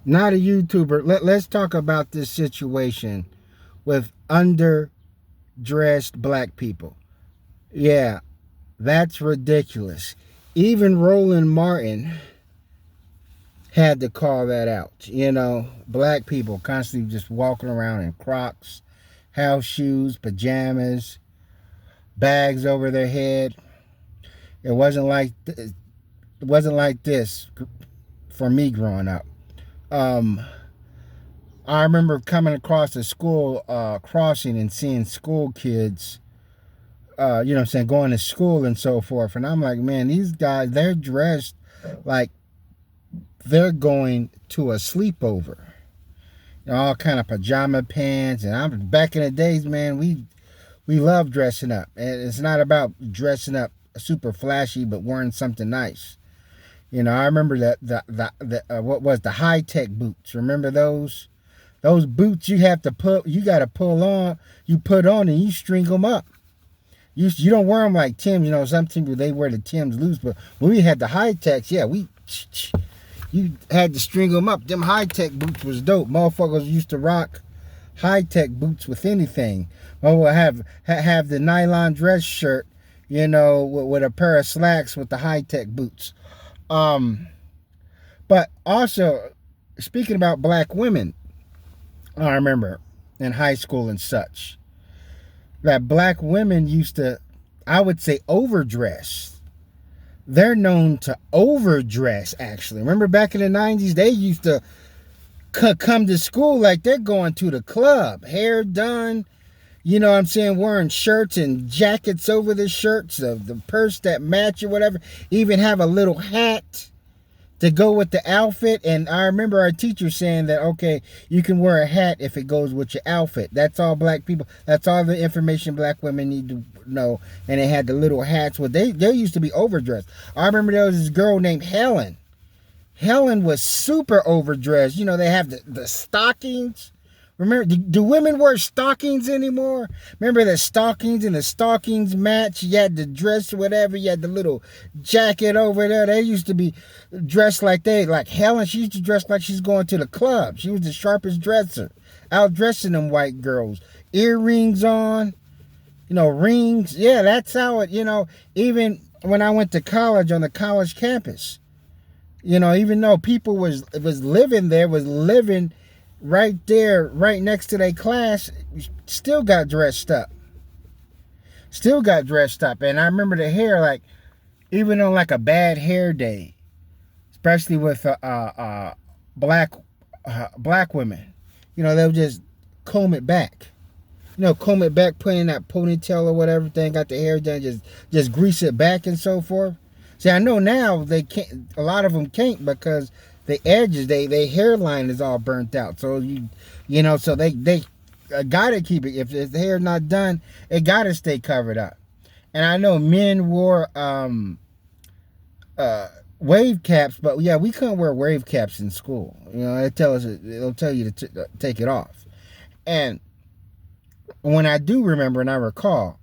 Not a YouTuber. Let's talk about this situation with underdressed black people. Yeah, that's ridiculous. Even Roland Martin had to call that out. Black people constantly just walking around in Crocs, house shoes, pajamas, bags over their head. It wasn't like this for me growing up. Um, I remember coming across a school crossing and seeing school kids, you know what I'm saying, going to school and so forth. And I'm like, man, these guys, they're dressed like they're going to a sleepover. All kind of pajama pants. And I'm back in the days, man, we love dressing up. And it's not about dressing up super flashy, but wearing something nice. I remember that what was the high tech boots. Remember those? Those boots you got to pull on, you put on and you string them up. You don't wear them like Tim's. Some people they wear the Tim's loose, but when we had the high techs, yeah, you had to string them up. Them high tech boots was dope. Motherfuckers used to rock high tech boots with anything. Or we'll have the nylon dress shirt, with a pair of slacks with the high tech boots. But also speaking about black women, I remember in high school and such that black women used to, I would say, overdress. They're known to overdress, actually. Remember back in the 90s, they used to come to school like they're going to the club. Hair done, what I'm saying, wearing shirts and jackets over the shirts, the purse that match or whatever. Even have a little hat to go with the outfit. And I remember our teacher saying that, okay, you can wear a hat if it goes with your outfit. That's all black people, that's all the information black women need to know. And they had the little hats. Well, they used to be overdressed. I remember there was this girl named Helen. Helen was super overdressed. They have the stockings. Remember, do women wear stockings anymore? Remember the stockings and the stockings match? You had the dress, whatever. You had the little jacket over there. They used to be dressed like Helen. She used to dress like she's going to the club. She was the sharpest dresser, outdressing them white girls. Earrings on, rings. Yeah, that's how it. Even when I went to college on the college campus, even though people was living right there, right next to their class, still got dressed up. And I remember the hair, like, even on like a bad hair day, especially with black women, they'll just comb it back. Put in that ponytail or whatever thing, got the hair done, just grease it back and so forth. See, I know now they can't. A lot of them can't because the edges, their hairline is all burnt out. So so they gotta keep it. If the hair's not done, it gotta stay covered up. And I know men wore wave caps, but yeah, we couldn't wear wave caps in school. It'll tell you to take it off. And when I do remember and I recall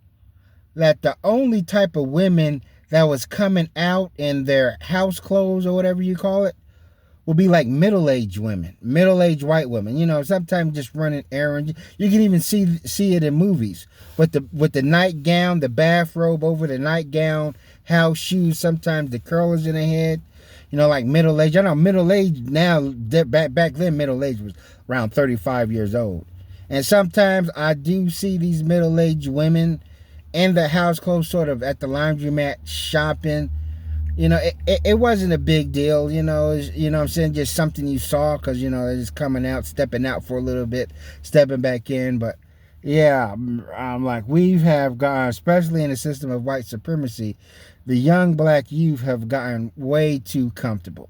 that the only type of women that was coming out in their house clothes or whatever you call it will be like middle-aged women, middle-aged white women. Sometimes just running errands. You can even see it in movies with the nightgown, the bathrobe over the nightgown, house shoes. Sometimes the curlers in the head. Like middle-aged. I know middle-aged now. Back then, middle-aged was around 35 years old. And sometimes I do see these middle-aged women in the house clothes, sort of at the laundromat shopping. It wasn't a big deal, what I'm saying, just something you saw because, they're just coming out, stepping out for a little bit, stepping back in. But yeah, I'm like, we have gotten, especially in the system of white supremacy, the young black youth have gotten way too comfortable.